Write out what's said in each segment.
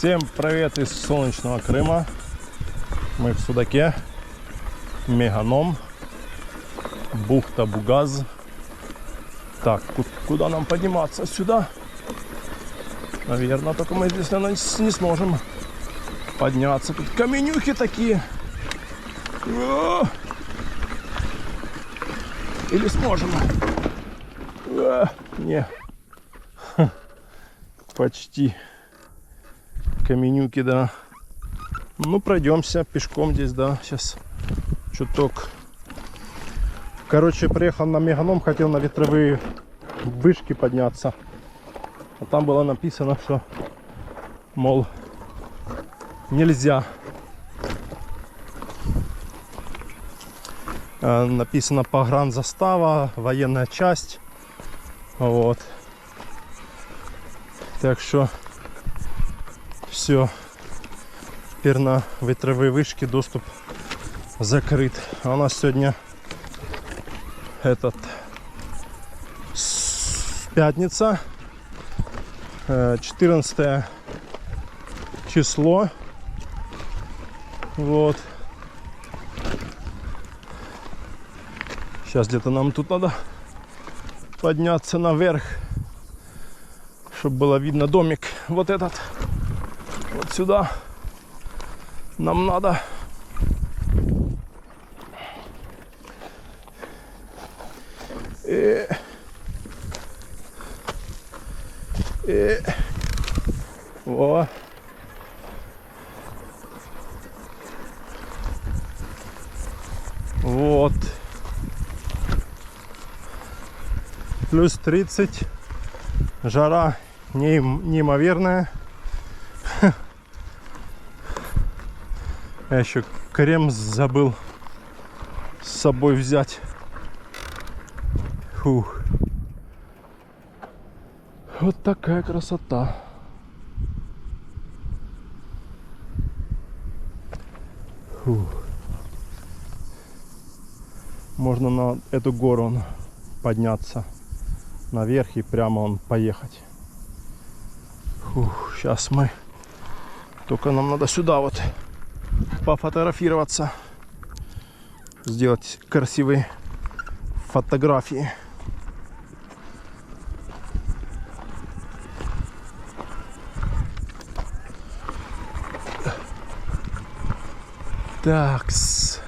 Всем привет из солнечного Крыма. Мы в Судаке, Меганом, бухта Бугаз. Так, куда нам подниматься? Сюда? Наверное, только мы здесь, наверное, не сможем подняться. Тут каменюхи такие. Или сможем? Не. Почти. Каменюки, да. Ну, пройдемся пешком здесь, да. Сейчас чуток. Короче, приехал на Меганом, хотел на ветровые вышки подняться. А там было написано, что, мол, нельзя. Написано погранзастава, военная часть. Вот. Так что все. Теперь на ветровые вышки доступ закрыт. А у нас сегодня пятница, 14 число. Вот. Сейчас где-то нам тут надо подняться наверх, чтобы было видно домик. Вот этот. Вот сюда. Нам надо. Во. Вот. Плюс 30. Жара неимоверная. Я еще крем забыл с собой взять. Фух. Вот такая красота. Фух. Можно на эту гору подняться наверх и прямо поехать. Фух. Сейчас мы. Только нам надо сюда вот пофотографироваться, сделать красивые фотографии. Такс.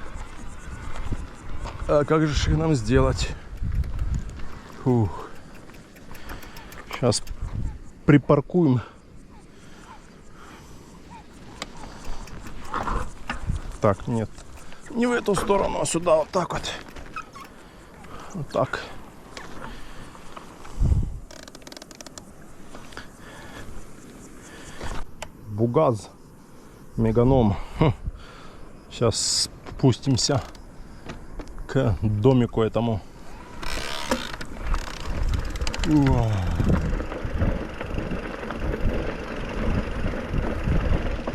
А как же их нам сделать? Фух. Сейчас припаркуем. Так, нет, не в эту сторону, а сюда, вот так вот. Вот так. Бугаз, Меганом. Сейчас спустимся к домику этому.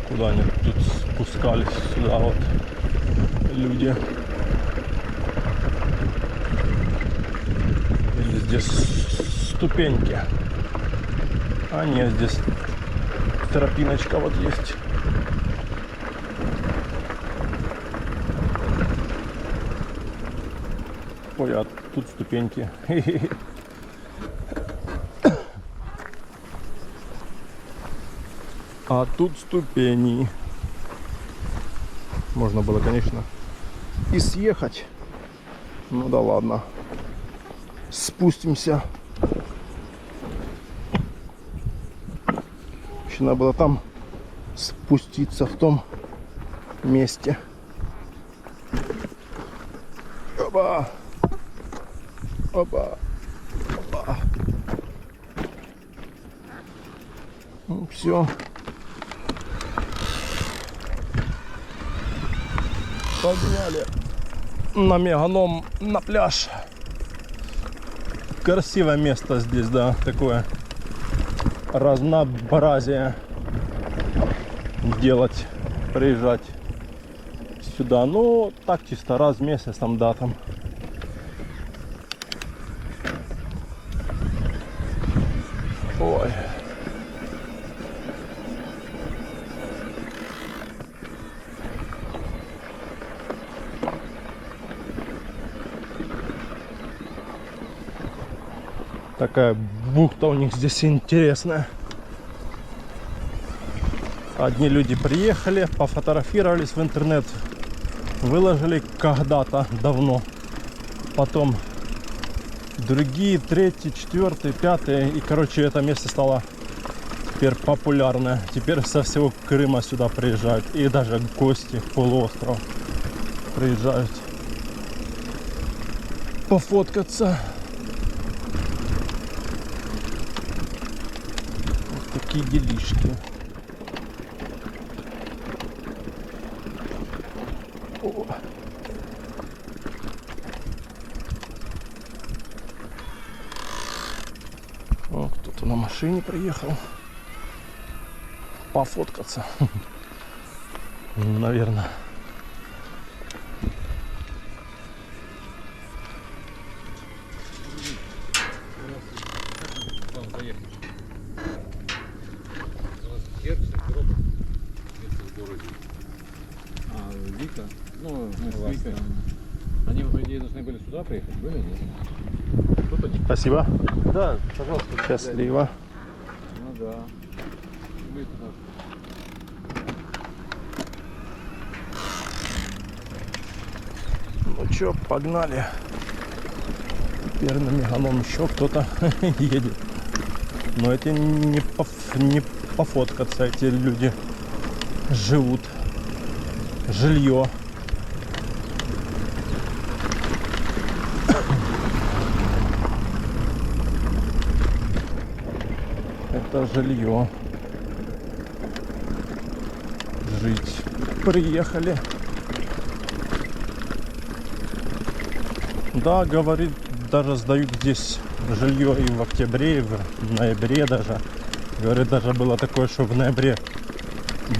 Куда они тут спускались? Сюда вот люди. Или здесь ступеньки? А нет, здесь тропиночка вот есть. Ой, а тут ступеньки. А тут ступени. Можно было, конечно, и съехать. Ну да ладно. Спустимся. Еще надо было там спуститься в том месте. Опа! Опа! Опа! Ну все. Погнали на Меганом на пляж. Красивое место здесь, да, такое разнообразие делать, приезжать сюда. Ну, так чисто раз в месяц там, да, там. Ой. Такая бухта у них здесь интересная. Одни люди приехали, пофотографировались в интернет, выложили когда-то давно. Потом другие, третьи, четвертые, пятые. И, короче, это место стало теперь популярное. Теперь со всего Крыма сюда приезжают. И даже гости в полуостров приезжают пофоткаться. Вот такие делишки. О. О, кто-то на машине приехал пофоткаться. Наверное. Вика, ну, мы с Викой. Они, по идее, должны были сюда приехать, были, нет? Спасибо. Да, пожалуйста. Счастливо. Ну да. Мы туда. Ну чё, погнали. Теперь на Меганом еще кто-то едет. Но эти не пофоткаться, эти люди живут. Жилье. Это жилье. Жить. Приехали. Да, говорит, даже сдают здесь жилье и в октябре, и в ноябре даже. Говорит, даже было такое, что в ноябре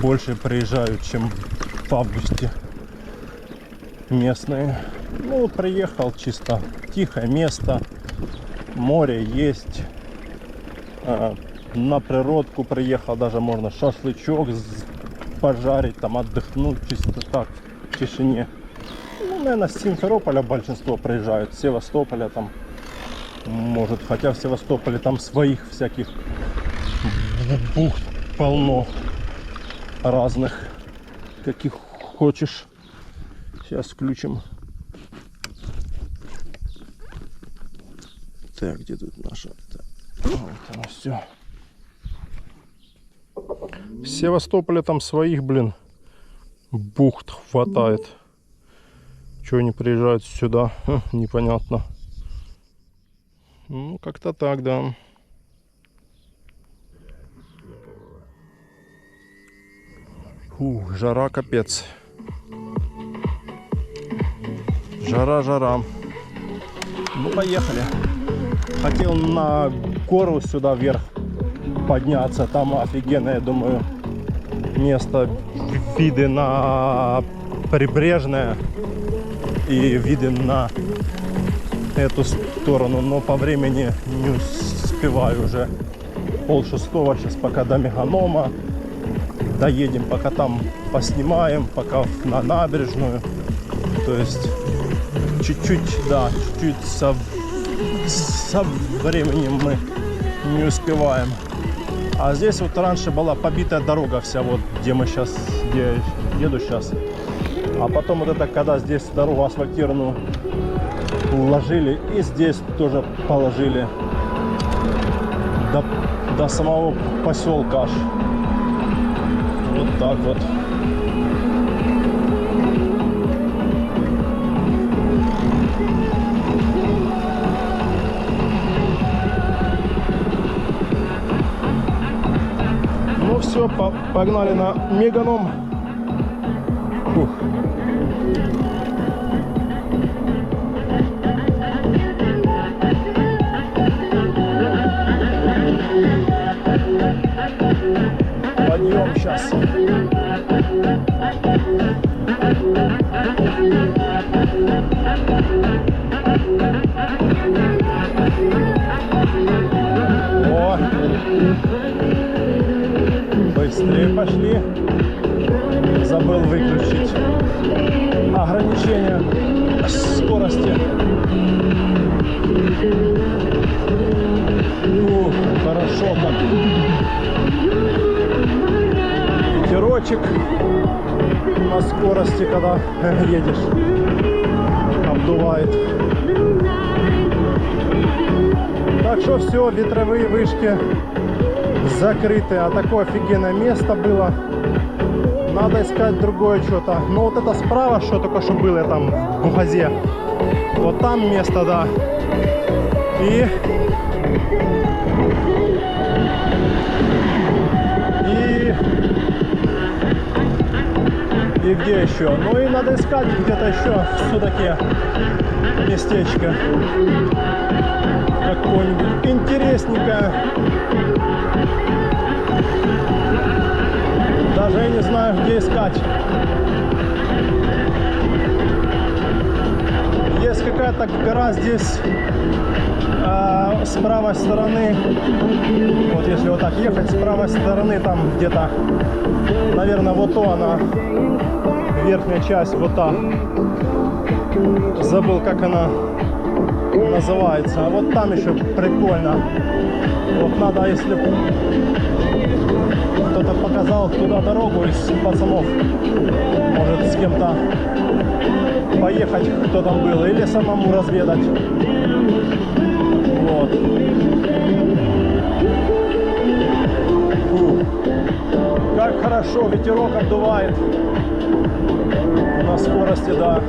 больше приезжают, чем в августе местные. Ну, приехал чисто. Тихое место. Море есть. На природку приехал, даже можно шашлычок пожарить, там отдохнуть чисто так, в тишине. Ну, наверное, с Симферополя большинство приезжают, с Севастополя там, может, хотя в Севастополе там своих всяких бухт полно разных, каких хочешь. Сейчас включим. Так, где тут наша? Так. Вот оно все. В Севастополе там своих, блин, бухт хватает. Чего они приезжают сюда? Непонятно. Ну, как-то так, да. Фух, жара капец. Жара. Ну, поехали. Хотел на гору сюда вверх подняться. Там офигенное, я думаю, место. Виды на прибрежное и виды на эту сторону. Но по времени не успеваю уже. 5:30 сейчас, пока до Меганома доедем, пока там поснимаем, пока на набережную. То есть чуть-чуть, да, чуть-чуть со временем мы не успеваем. А здесь вот раньше была побитая дорога вся, вот где мы сейчас, где я еду сейчас. А потом вот это, когда здесь дорогу асфальтированную уложили, и здесь тоже положили до самого поселка аж. Вот так вот. Ну все, погнали на Меганом. Фух. Подъем сейчас. О! Быстрее пошли. Забыл выключить ограничение скорости. ветерочек на скорости, когда едешь, обдувает. Так что все, ветровые вышки закрыты. А такое офигенное место было. Надо искать другое что-то. Ну вот это справа, что только что было там в Бугазе. Вот там место, да. И где еще? Ну и надо искать где-то еще в Судаке местечко какое-нибудь интересненькое. Даже я не знаю, где искать. Есть какая-то гора здесь с правой стороны. Вот если вот так ехать, с правой стороны там где-то, наверное, вот то она, верхняя часть, вот та. Забыл, как она называется. А вот там еще прикольно. Вот надо, если кто-то показал туда дорогу из пацанов, может с кем-то поехать, кто там был, или самому разведать. Вот. Фу. Как хорошо, ветерок обдувает на скорости, да.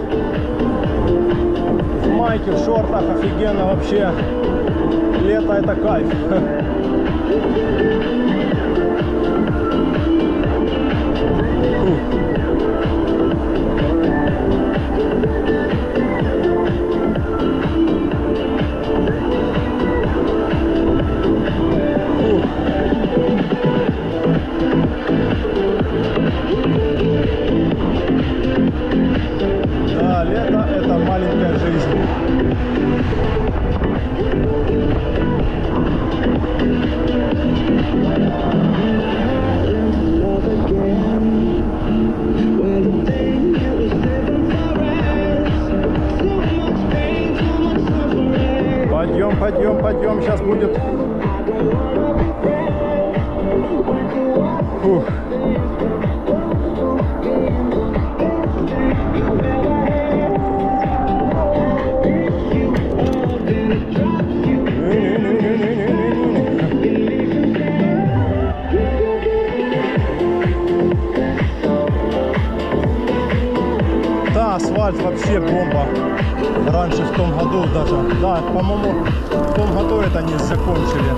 В майке, в шортах офигенно вообще. Лето — это кайф. Да, лето — это маленькая жизнь. Пойдем, сейчас будет. Фух. Да, асфальт вообще бомба. Раньше в том году даже, да, по-моему, в том году это не закончили.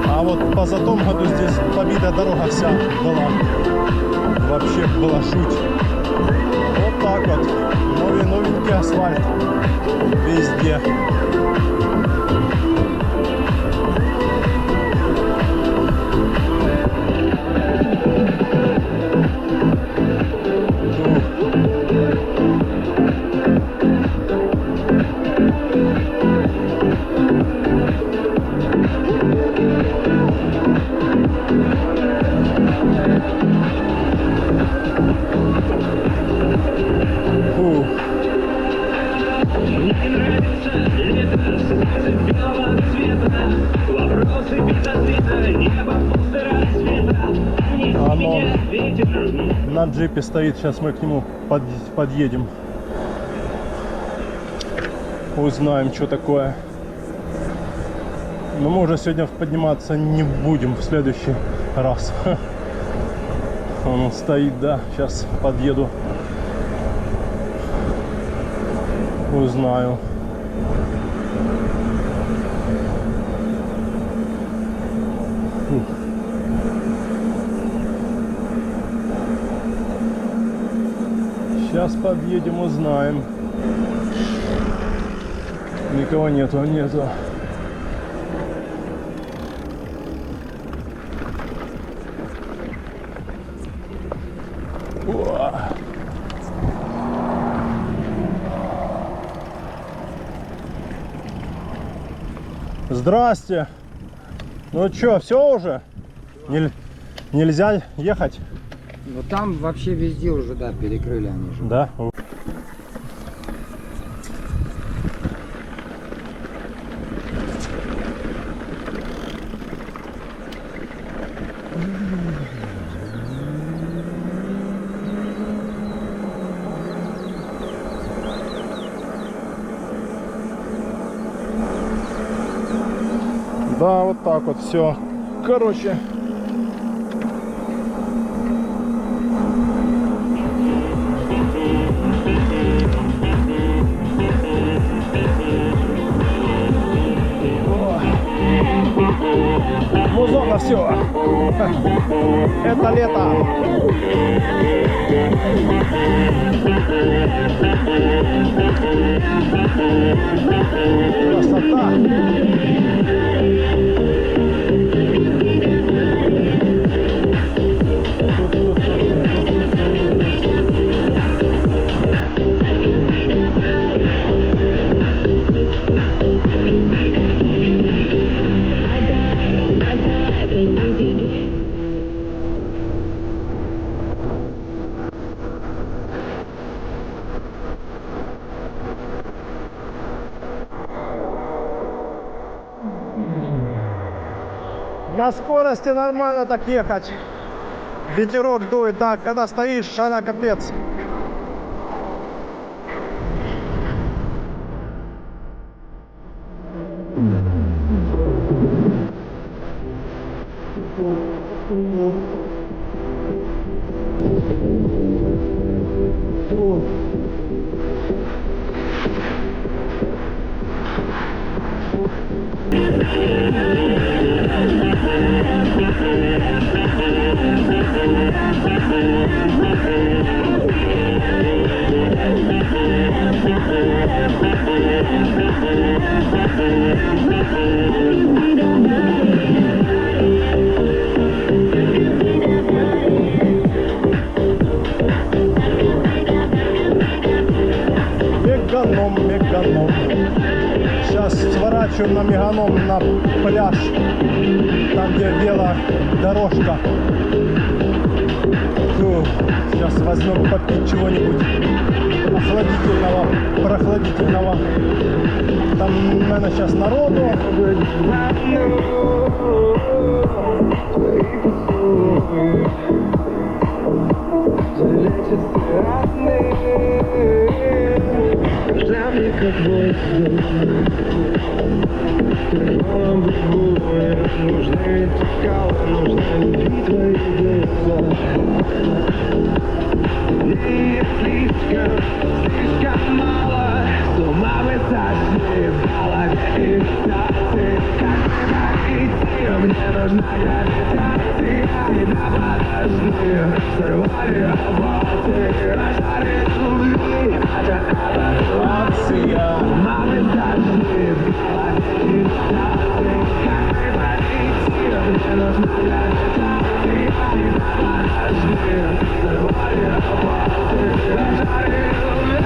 А вот позатом году здесь побитая дорога вся была. Вообще была шуть. Вот так вот. Новенький асфальт везде. Оно на джипе стоит, сейчас мы к нему подъедем, узнаем, что такое. Но мы уже сегодня подниматься не будем, в следующий раз. Он стоит, да, сейчас подъеду, узнаю. Сейчас подъедем, узнаем. Никого нету. О! Здрасте. Ну что, все уже? Нельзя ехать? Ну там вообще везде уже, да, перекрыли они же. Да. Да, вот так вот все. Короче. Музон все. Это лето. Красота. На скорости нормально так ехать. Ветерок дует, да, когда стоишь, шана капец. Меганом. Сейчас сворачиваем на Меганом на пляж, там где велодорожка. Сейчас возьмем попить чего-нибудь охладительного, прохладительного. Там, наверное, сейчас народу. Для мне как воздух, новым бегу, нужны скалы, нужны любви твои глаза. И слишком мало, с ума вы сошли в голове экстазы. Как говорите, мне нужна гравитация, тебя подожди, сорвали обороты, рожали любви, Акция. мамы сошли в голове экстазы. Как говорите, мне нужна гравитация, тебя подожди, сорвали обороты, рожали любви.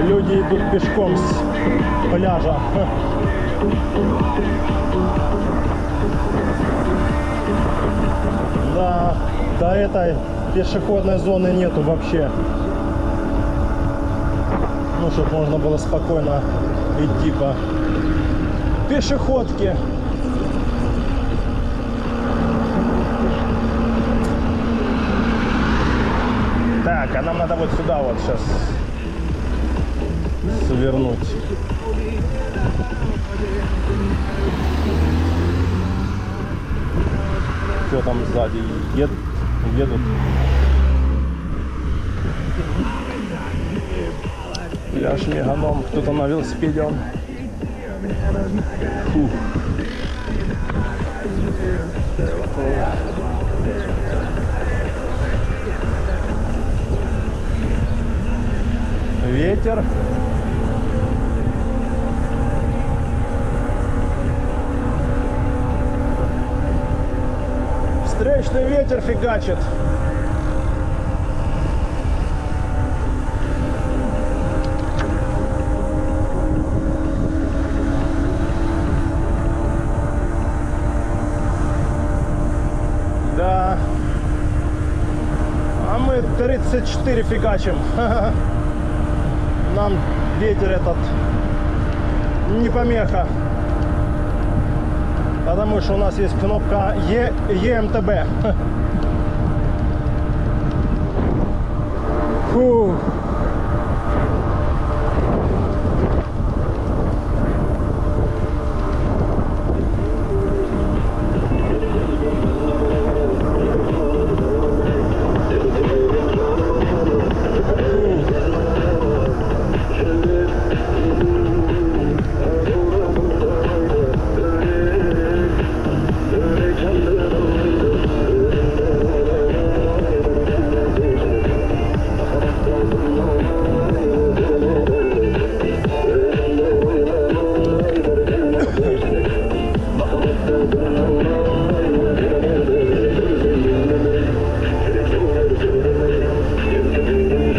Люди идут пешком с пляжа. Да, до этой пешеходной зоны нету вообще. Ну, чтобы можно было спокойно идти по пешеходке. Так, а нам надо вот сюда вот сейчас свернуть. Кто там сзади едут? Пляж Меганом. Кто-то на велосипеде он. Фух. Ветер. Встречный ветер фигачит. Да. А мы 34 фигачим. Нам ветер этот не помеха. Потому что у нас есть кнопка ЕМТБ. Фу.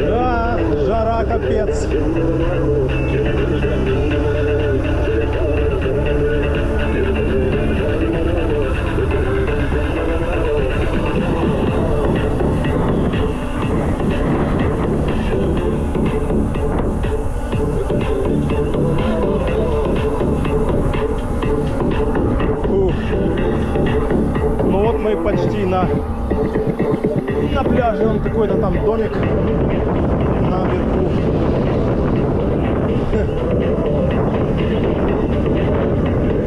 Да, жара капец. Фух. Ну вот мы почти на пляже. Он какой-то там домик наверху.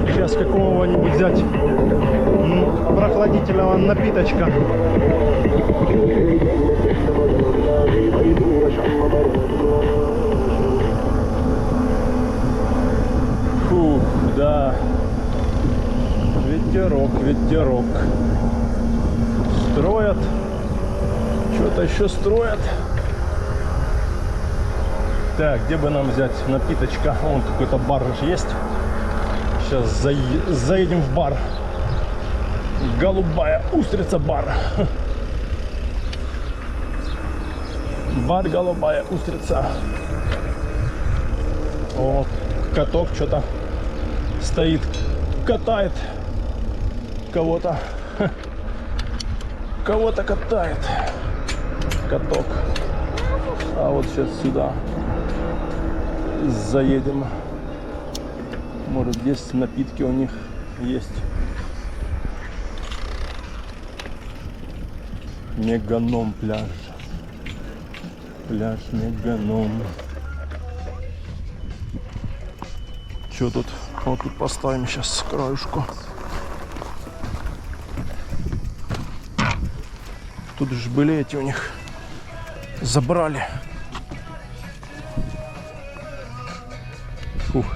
Сейчас какого-нибудь взять прохладительного напиточка. Фух, да. Ветерок, ветерок. Строят. Что-то еще строят. Так, где бы нам взять напиточка? Вон какой-то бар же есть. Сейчас заедем в бар. Голубая устрица бар. Бар голубая устрица. Вот каток что-то стоит, катает кого-то. Кого-то катает каток. А вот сейчас сюда заедем. Может, здесь напитки у них есть. Меганом пляж. Пляж Меганом. Что тут? Вот тут поставим сейчас краюшку. Тут же были эти у них. Забрали. Фух.